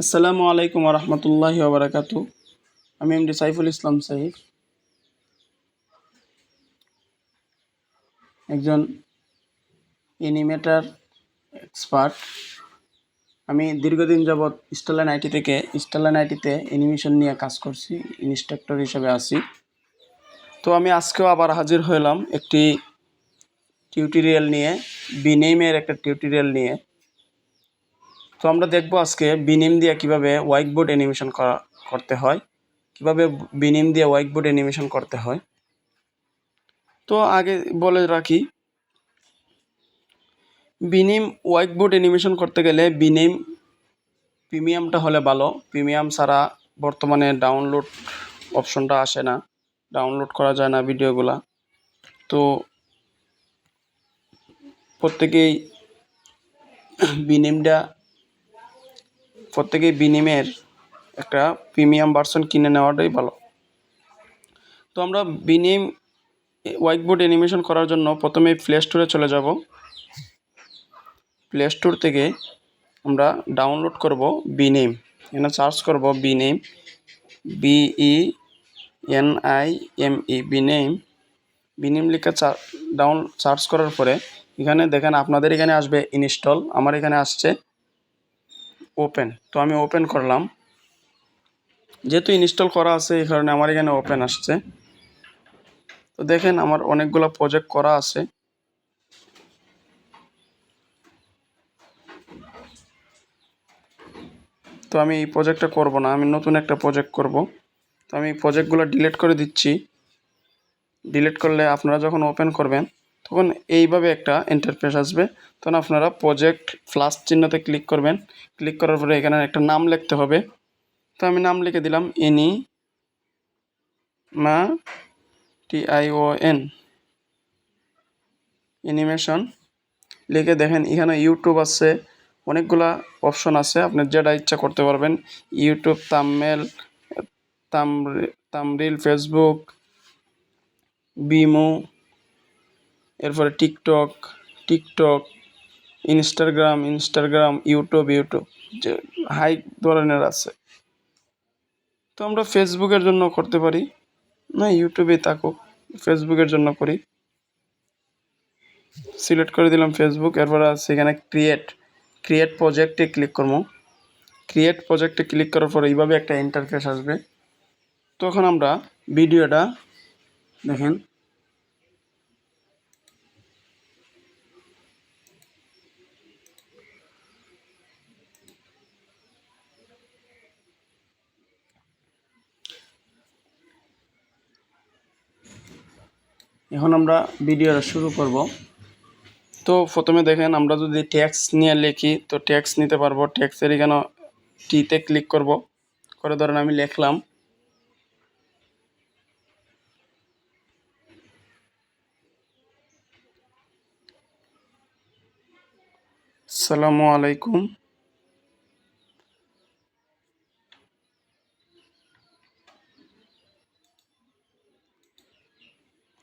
আসসালামু আলাইকুম রহমতুল্লাহি ওবরাকাতু। আমি এমডি সাইফুল ইসলাম সাইফ, একজন অ্যানিমেটর এক্সপার্ট। আমি দীর্ঘদিন যাবৎ স্টারলাইন আইটিতে অ্যানিমেশন নিয়ে কাজ করছি, ইনস্ট্রাক্টর হিসেবে আছি। তো আমি আজকেও আবার হাজির হলাম একটি টিউটোরিয়াল নিয়ে, বিনেমের একটা টিউটোরিয়াল নিয়ে। তো আমরা দেখব আজকে বিনেম দিয়ে কীভাবে হোয়াইট বোর্ড অ্যানিমেশন করতে হয়, কীভাবে বিনেম দিয়ে হোয়াইট বোর্ড অ্যানিমেশন করতে হয়। তো আগে বলে রাখি, বিনেম হোয়াইট বোর্ড অ্যানিমেশন করতে গেলে বিনেম প্রিমিয়ামটা হলে ভালো। প্রিমিয়াম ছাড়া বর্তমানে ডাউনলোড অপশনটা আসে না, ডাউনলোড করা যায় না ভিডিওগুলা। তো প্রত্যেকেই বিনেমের একটা প্রিমিয়াম ভার্সন কিনে নেওয়াটাই ভালো। তো আমরা বিনেম হোয়াইট বোর্ড অ্যানিমেশন করার জন্য প্রথমে প্লে স্টোরে চলে যাব। প্লে স্টোর থেকে আমরা ডাউনলোড করব বিনেম। এখানে সার্চ করব বিনেম, BENIME, বিনেম লিখে সার্চ করার পরে এখানে দেখেন আপনাদের এখানে আসবে ইনস্টল, আমার এখানে আসছে ওপেন। তো আমি ওপেন করলাম, যেহেতু ইনস্টল করা আছে এই কারণে আমার এখানে ওপেন আসছে। তো দেখেন আমার অনেকগুলো প্রজেক্ট করা আছে। তো আমি এই প্রজেক্টটা করব না, আমি নতুন একটা প্রজেক্ট করব। তো আমি প্রজেক্টগুলো ডিলিট করে দিচ্ছি। ডিলিট করলে আপনারা যখন ওপেন করবেন তখন এইভাবে একটা ইন্টারফেস আসবে। তখন আপনারা প্রজেক্ট প্লাস চিহ্নতে ক্লিক করবেন। ক্লিক করার পরে এখানে একটা নাম লিখতে হবে। তো আমি নাম লিখে দিলাম TION অ্যানিমেশন লিখে দেখেন এখানে ইউটিউব আছে, অনেকগুলা অপশন আছে, আপনি যেটা ইচ্ছা করতে পারবেন। ইউটিউব, থাম্বনেল, ফেসবুক, বিমো, এরপরে টিকটক, ইনস্টাগ্রাম, ইউটিউব যে হাই ধরনের আছে। তো আমরা ফেসবুকের জন্য করতে পারি, না ইউটিউবে থাকুক, ফেসবুকের জন্য করি। সিলেক্ট করে দিলাম ফেসবুক। এরপর আছে এখানে ক্রিয়েট প্রজেক্টে ক্লিক করবো। ক্রিয়েট প্রজেক্টে ক্লিক করার পরে এইভাবে একটা ইন্টারফেস আসবে। তখন আমরা ভিডিওটা দেখেন, এখন আমরা ভিডিওটা শুরু করব। তো প্রথমে দেখেন আমরা যদি ট্যাক্স নিয়ে লিখি তো ট্যাক্স নিতে পারবো। ট্যাক্সের এখানে টিতে ক্লিক করব, করে ধরেন আমি লিখলাম আসসালামু আলাইকুম।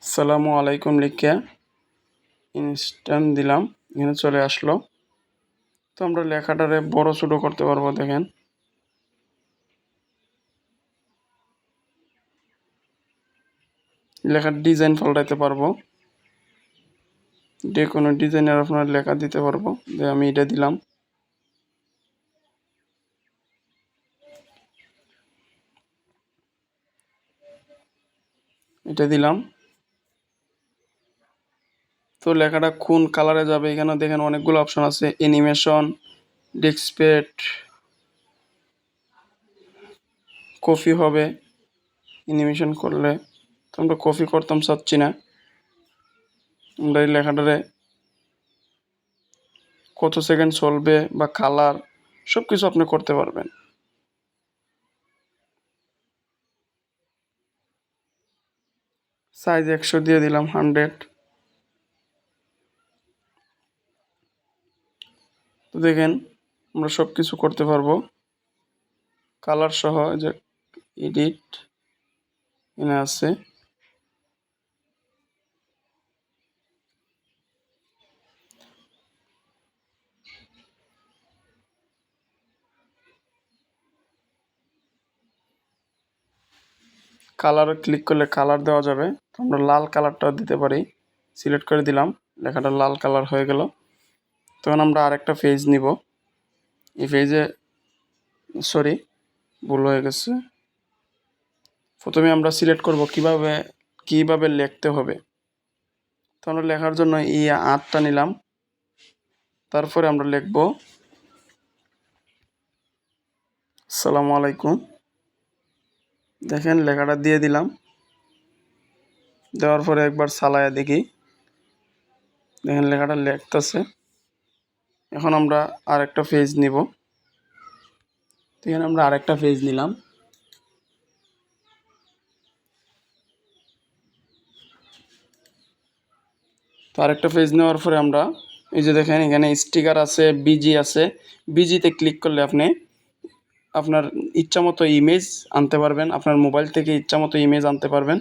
আসসালামু আলাইকুম লিখে ইনস্ট্যান্ট দিলাম, এখানে চলে আসলো। তো আমরা লেখাটারে বড় ছোটো করতে পারবো। দেখেন লেখার ডিজাইন পাল্টাইতে পারবো, যে কোনো ডিজাইনের আপনার লেখা দিতে পারবো। যে আমি এটা দিলাম, এটা দিলাম। তো লেখাটা কোন কালারে যাবে এখানে দেখেন অনেকগুলো অপশন আছে, অ্যানিমেশন, ডিসপ্লেট, কপি হবে অ্যানিমেশন করলে। তো আমরা কপি করতাম চাচ্ছি না, আমরা এই লেখাটারে কত সেকেন্ড চলবে বা কালার সব কিছু আপনি করতে পারবেন। সাইজ 100 দিয়ে দিলাম, 100। তো দেখেন আমরা সব কিছু করতে পারবো কালার সহ। যে এডিট এখানে আছে, কালারে ক্লিক করলে কালার দেওয়া যাবে। তো আমরা লাল কালারটাও দিতে পারি। সিলেক্ট করে দিলাম, লেখাটা লাল কালার হয়ে গেল। তখন আমরা আরেকটা পেজ নিব। এই পেজে ভুল হয়ে গেছে। প্রথমে আমরা সিলেক্ট করব কিভাবে লিখতে হবে। তো আমরা লেখার জন্য এই আটটা নিলাম। তারপরে আমরা লিখব আসসালামু আলাইকুম। দেখেন লেখাটা দিয়ে দিলাম। দেওয়ার পরে একবার চালায়া দেখি, দেখেন লেখাটা লিখতেছে। এখন আমরা আরেকটা পেজ নিব। এখানে আমরা আরেকটা পেজ নিলাম। তো আরেকটা পেজ নেওয়ার পরে আমরা এই যে দেখেন এখানে স্টিকার আছে, বিজি আছে। বিজিতে ক্লিক করলে আপনি আপনার ইচ্ছামতো ইমেজ আনতে পারবেন। আপনার মোবাইল থেকে ইচ্ছামতো ইমেজ আনতে পারবেন।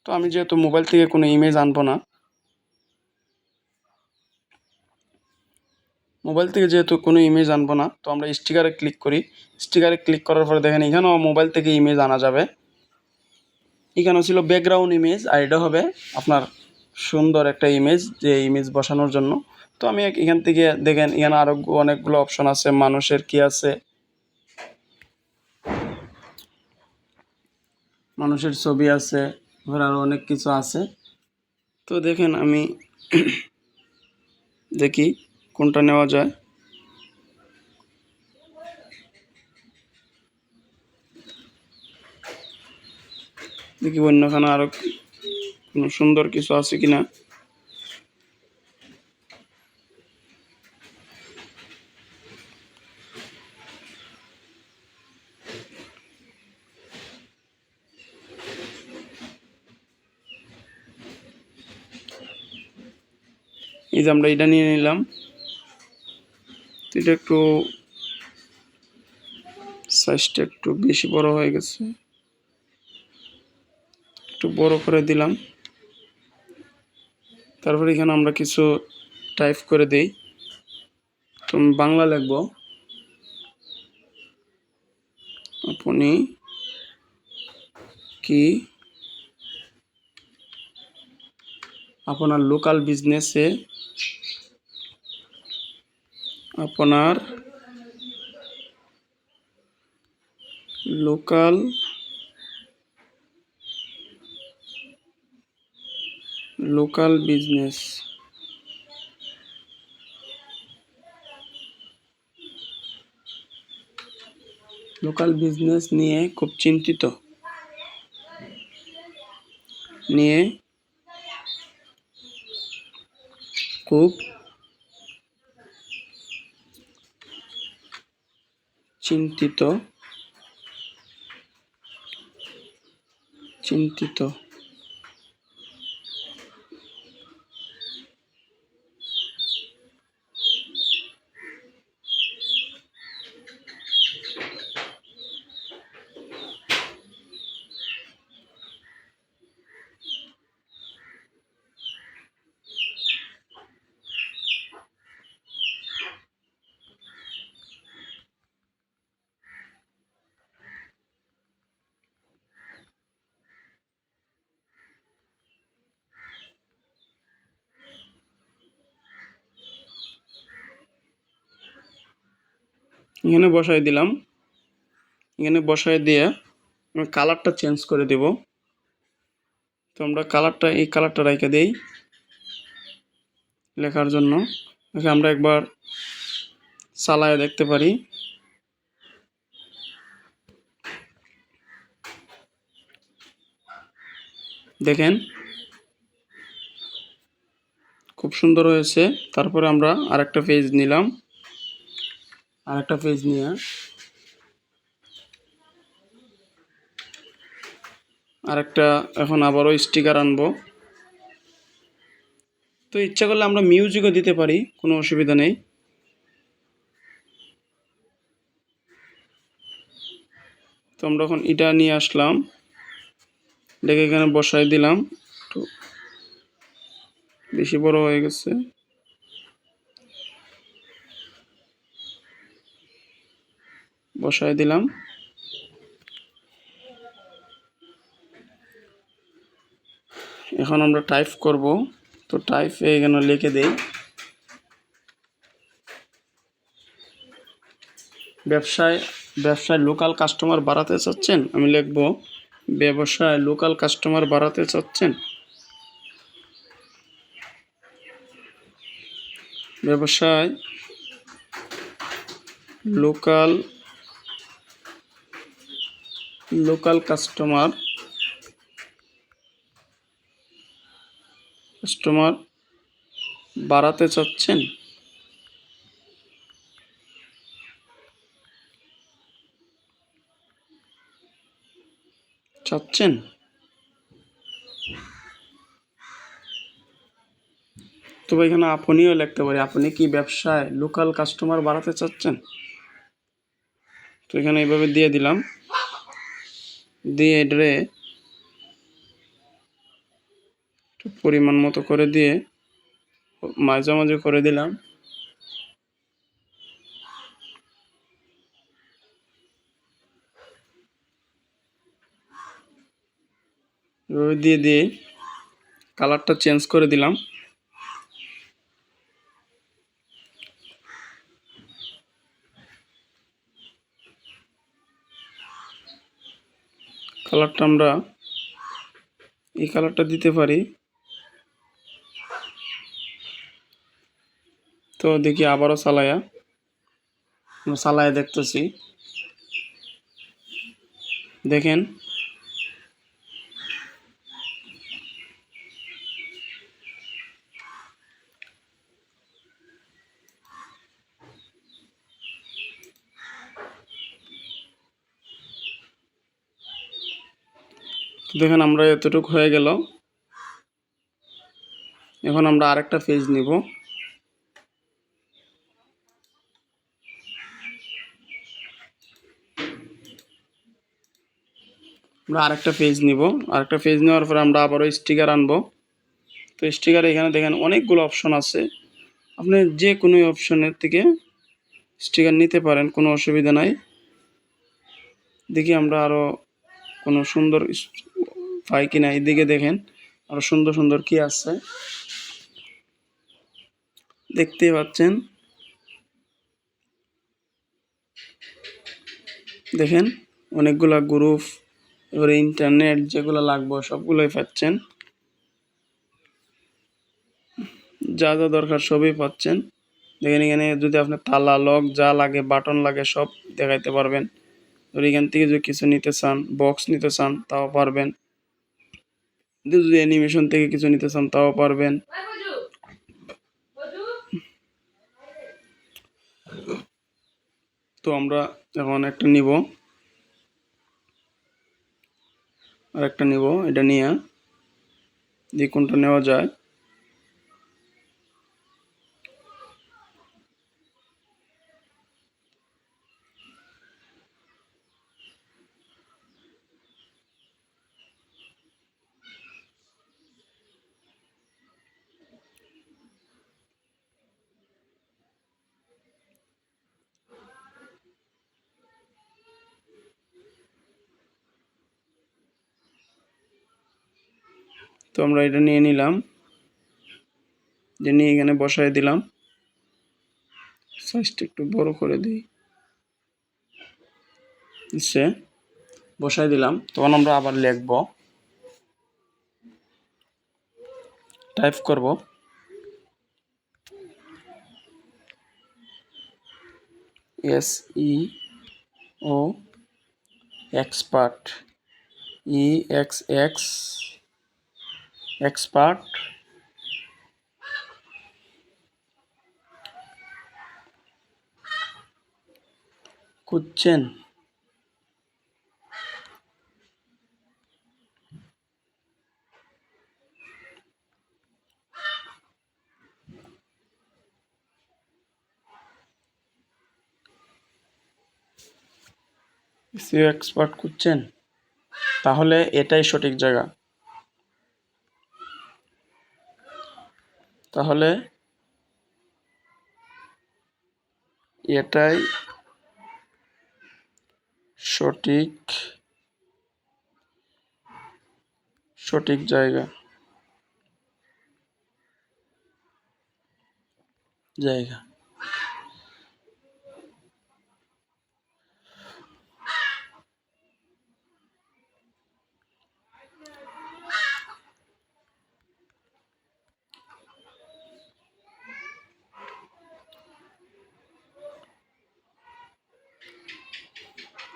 তো আমি যেহেতু মোবাইল থেকে কোনো ইমেজ আনবো না, তো আমরা স্টিকারে ক্লিক করি। স্টিকারে ক্লিক করার পরে দেখেন এখানেও মোবাইল থেকে ইমেজ আনা যাবে। এখানেও ছিল ব্যাকগ্রাউন্ড ইমেজ, আর এটা হবে আপনার সুন্দর একটা ইমেজ, যে ইমেজ বসানোর জন্য। তো আমি এখান থেকে দেখেন এখানে আরও অনেকগুলো অপশন আছে। মানুষের কি আছে, মানুষের ছবি আছে, আরও অনেক কিছু আছে। তো দেখেন আমি দেখি কোনটা নেওয়া যায়। দেখি অন্যখানে আরও কোনো সুন্দর কিছু আছে কিনা। এই যে আমরা এটা নিয়ে নিলাম। এটা একটু সাইজটা একটু বেশি বড় হয়ে গেছে, একটু বড় করে দিলাম। তারপরে এখানে আমরা কিছু টাইপ করে দেই। তো আমি বাংলা লিখব, আপনি কি আপনার লোকাল বিজনেসে আপনার লোকাল বিজনেস নিয়ে খুব চিন্তিত, চিন্তিত। এখানে বসাই দিলাম। এখানে বসাই দিয়ে আমি কালারটা চেঞ্জ করে দেব। তো আমরা এই কালারটা রেখে দেই লেখার জন্য। আমরা একবার চালায় দেখতে পারি। দেখেন খুব সুন্দর হয়েছে। তারপরে আমরা আরেকটা পেজ নিলাম। আরেকটা পেজ নিয়ে এখন আবারও স্টিকার আনবো। তো ইচ্ছা করলে আমরা মিউজিকও দিতে পারি, কোনো অসুবিধা নেই। তো আমরা এখন এটা নিয়ে আসলাম, এটাকে এখানে বসাই দিলাম। একটু বেশি বড় হয়ে গেছে, বসাই দিলাম। এখন আমরা টাইপ করব। তো টাইপে এখানে লিখে দেই ব্যবসায় লোকাল কাস্টমার বাড়াতে চাচ্ছেন। আমি লিখব ব্যবসায় লোকাল কাস্টমার বাড়াতে চাচ্ছেন। ব্যবসায় লোকাল কাস্টমার বাড়াতে চাচ্ছেন। তো এখানে আপনিও লিখতে পারি, আপনি কি ব্যবসায় লোকাল কাস্টমার বাড়াতে চাচ্ছেন। তো এখানে এইভাবে দিয়ে দিলাম, দিয়ে এটারে পরিমাণ মতো করে দিয়ে মাঝামাঝি করে দিলাম। এভাবে দিয়ে কালারটা চেঞ্জ করে দিলাম। কালারটা আমরা এই কালারটা দিতে পারি। তো দেখি আবারও চালায়া দেখতেছি। দেখেন আমরা এতটুকু হয়ে গেল। এখন আমরা আরেকটা পেজ নিব। আরেকটা পেজ নেওয়ার পরে আমরা আবারও স্টিকার আনবো। তো স্টিকার এখানে দেখেন অনেকগুলো অপশন আছে, আপনি যে কোনো অপশনের থেকে স্টিকার নিতে পারেন, কোনো অসুবিধা নাই। দেখি আমরা আরও কোনো সুন্দর পাই কিনা। এদিকে দেখেন আরও সুন্দর সুন্দর কি আছে, দেখতেই পাচ্ছেন। দেখেন অনেকগুলা গ্রুপ, এবারে ইন্টারনেট যেগুলো লাগবে সবগুলোই পাচ্ছেন, যা যা দরকার সবই পাচ্ছেন। দেখেন এখানে যদি আপনার তালা, লক যা লাগে, বাটন লাগে, সব দেখাইতে পারবেন। আর এখান থেকে যদি কিছু নিতে চান, বক্স নিতে চান তাও পারবেন, যদি অ্যানিমেশন থেকে কিছু নিতে চান তাও পারবেন। তো আমরা এখন একটা নিব, আর একটা নিব, এটা নিয়ে যে কোনটা নেওয়া যায়। তো আমরা এটা নিয়ে নিলাম, যে নিয়ে এখানে বসায় দিলাম। সাইজটা একটু বড় করে দিই, নিচে বসায় দিলাম। তখন আমরা আবার লিখব, টাইপ করব SEO এক্সপার্ট, এক্সপার্ট খুঁজছেন। SEO এক্সপার্ট খুঁজছেন, তাহলে এটাই সঠিক জায়গা। তাহলে এটাই সঠিক জায়গা। জায়গা।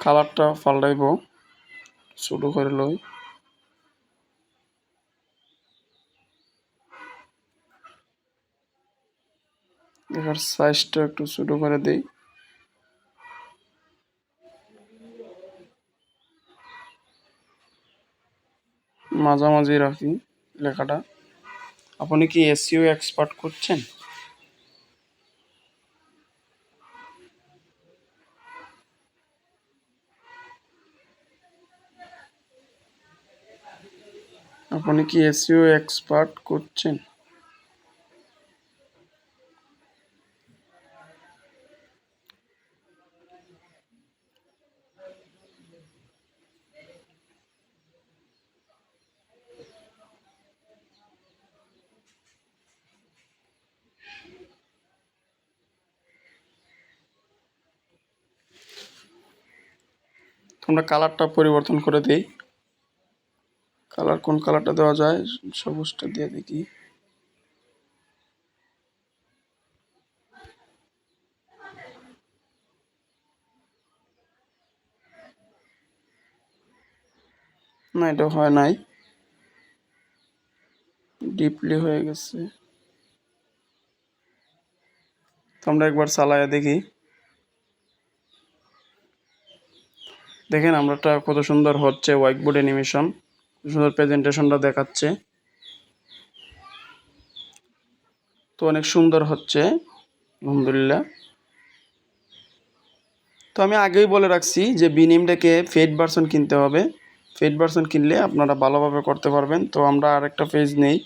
কালারটা পাল্টাইব, ছোট করে লই। এবার সাইজটা একটু ছোট করে দেই। মাঝামাঝি রাখি লেখাটা। আপনি কি এসইও এক্সপার্ট করছেন? আপনি কি এসইও এক্সপার্ট করছেন? আমরা কালারটা পরিবর্তন করে দেই। কালার কোন কালারটা দেওয়া যায়? সবুজটা দিয়ে দেখি। না, এটা হয় নাই, ডিপলি হয়ে গেছে। তো আমরা একবার চালায়া দেখি। দেখেন আমরাটা কত সুন্দর হচ্ছে, হোয়াইট বোর্ড অ্যানিমেশন, সুন্দর প্রেজেন্টেশনটা দেখাচ্ছে। তো অনেক সুন্দর হচ্ছে, আলহামদুলিল্লাহ। তো আমি আগেই বলে রাখছি যে বিনিমটাকে পেইড ভার্সন কিনতে হবে। পেইড ভার্সন কিনলে আপনারা ভালোভাবে করতে পারবেন। তো আমরা আরেকটা পেজ নেই,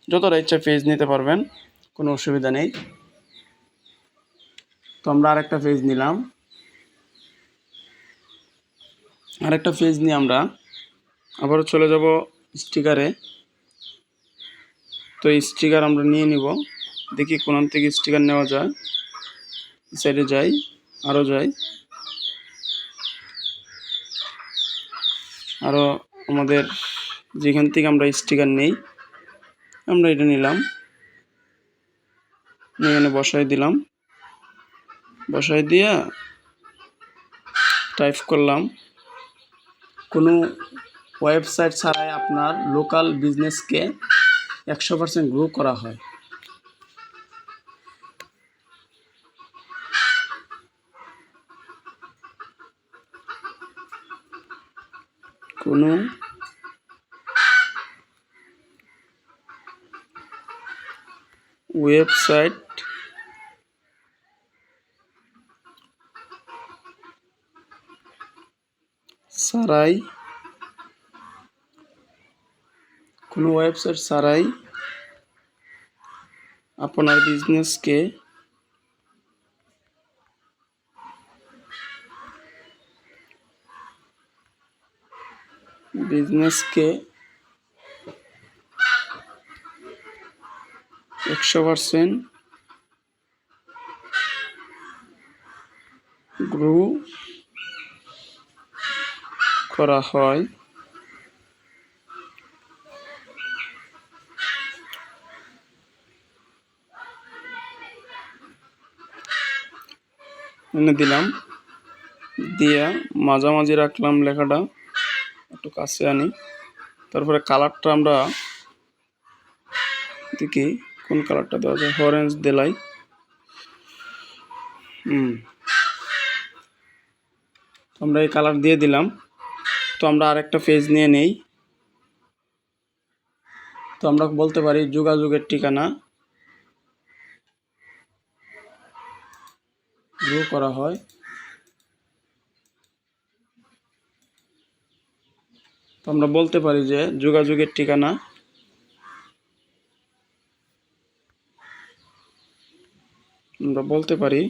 যতটা ইচ্ছা পেজ নিতে পারবেন, কোনো অসুবিধা নেই। তো আমরা আরেকটা পেজ নিলাম। আরেকটা পেজ নিয়ে আমরা আবারও চলে যাব স্টিকারে। তো স্টিকার আমরা নিয়ে নিব, দেখি কোন থেকে স্টিকার নেওয়া যায়। সাইডে যাই, আরও যাই, আরও আমাদের যেখান থেকে আমরা স্টিকার নেই, আমরা এটা নিলাম, এখানে বসাই দিলাম। বসাই দিয়া টাইপ করলাম। কোনো ওয়েবসাইট ছাড়াই আপনার লোকাল বিজনেসকে 100% গ্রো করা হয়। কোনো ওয়েবসাইট ছাড়াই, কোনো ওয়েবসাইট ছাড়াই আপনার বিজনেসকে বিজনেসকে 100% গ্রো করা হয়। এনে দিলাম, দিয়া মাঝামাঝি রাখলাম লেখাটা, একটু কাছে আনি। তারপরে কালারটা আমরা দেখি কোন কালারটা দেওয়া যায়। অরেঞ্জ দিলাই। আমরা এই কালার দিয়ে দিলাম। তো আমরা আরেকটা পেজ নিয়ে নেই। তো আমরা বলতে পারি যোগাযোগের ঠিকানা গ্রো করা হয়। তো আমরা বলতে পারি যে যোগাযোগের ঠিকানা আমরা বলতে পারি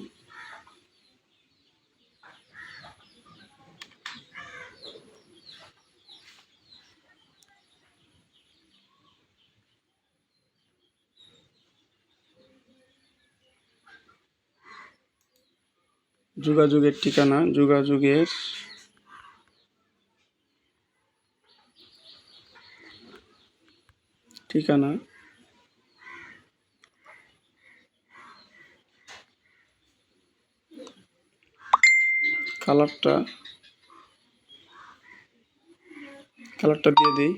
যোগাযোগের ঠিকানা, যোগাযোগের ঠিকানা, কালারটা দিয়ে দিই।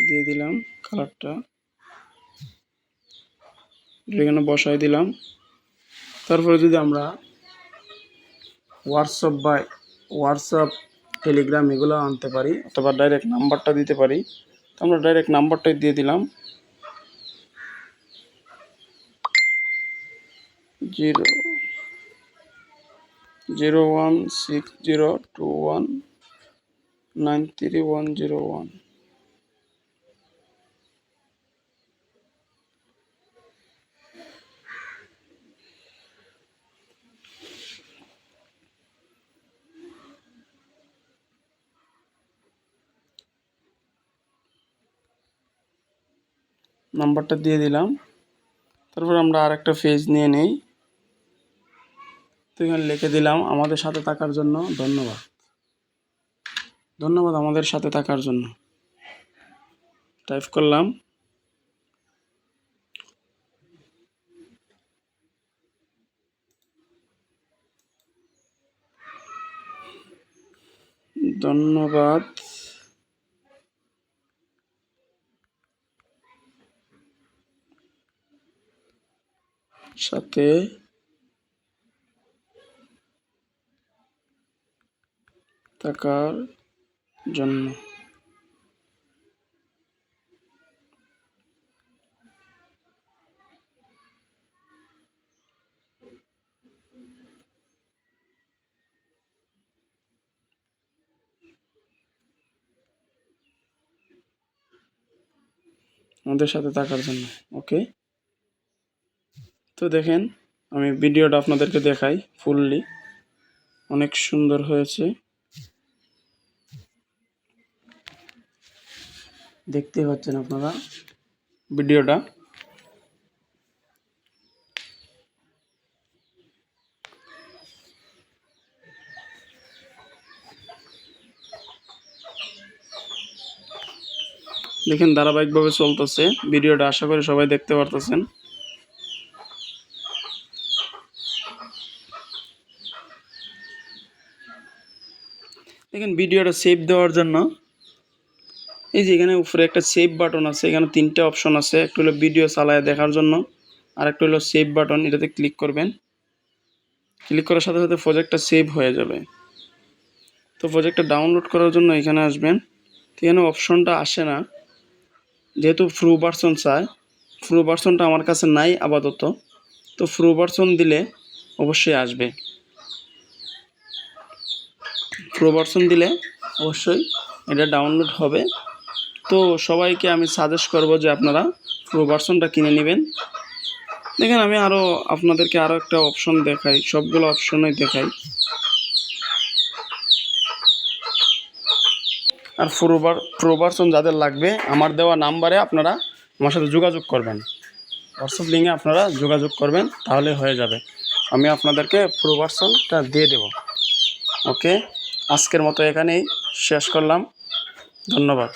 দিয়ে দিলাম কালারটা, এখানে বসাই দিলাম। তারপরে যদি আমরা হোয়াটসঅ্যাপ টেলিগ্রাম এগুলো আনতে পারি, অথবা ডাইরেক্ট নাম্বারটা দিতে পারি, তো আমরা ডাইরেক্ট নাম্বারটাই দিয়ে দিলাম 0016021931101। নাম্বারটা দিয়ে দিলাম। তারপর আমরা আরেকটা পেজ নিয়ে নেই, তো এখানে লিখে দিলাম আমাদের সাথে থাকার জন্য ধন্যবাদ। ধন্যবাদ আমাদের সাথে থাকার জন্য টাইপ করলাম। ধন্যবাদ সাথে থাকার জন্য। আমাদের সাথে থাকার জন্য, ওকে। তো দেখেন, আমি ভিডিওটা আপনাদেরকে দেখাই ফুললি, অনেক সুন্দর হয়েছে, দেখতে পাচ্ছেন আপনারা ভিডিওটা। দেখেন ধারাবাহিকভাবে চলতেছে ভিডিওটা, আশা করি সবাই দেখতে পারতেছেন। দেখেন ভিডিওটা সেভ দেওয়ার জন্য এই যে এখানে উপরে একটা সেভ বাটন আছে, এখানে 3টে অপশন আছে। একটা হলো ভিডিও চালায় দেখার জন্য, আর একটা হলো সেভ বাটন, এটাতে ক্লিক করবেন। ক্লিক করার সাথে সাথে প্রজেক্টটা সেভ হয়ে যাবে। তো প্রজেক্টটা ডাউনলোড করার জন্য এখানে আসবেন। এখানে অপশনটা আসে না, যেহেতু প্রো ভার্সন চায়। প্রো ভার্সনটা আমার কাছে নাই আপাতত, তো প্রো ভার্সন দিলে অবশ্যই আসবে। প্রো ভার্সন দিলে অবশ্যই এটা ডাউনলোড হবে। তো সবাইকে আমি সাজেস্ট করব যে আপনারা প্রো ভার্সনটা কিনে নেবেন। দেখেন আমি আপনাদেরকে আরও একটা অপশন দেখাই, সবগুলো অপশনই দেখাই। আর প্রো ভার্সন যাদের লাগবে, আমার দেওয়া নাম্বারে আপনারা আমার সাথে যোগাযোগ করবেন, হোয়াটসঅ্যাপ লিঙ্কে আপনারা যোগাযোগ করবেন, তাহলে হয়ে যাবে। আমি আপনাদেরকে প্রো ভার্সনটা দিয়ে দেব। ওকে, আজকের মতো এখানেই শেষ করলাম। ধন্যবাদ।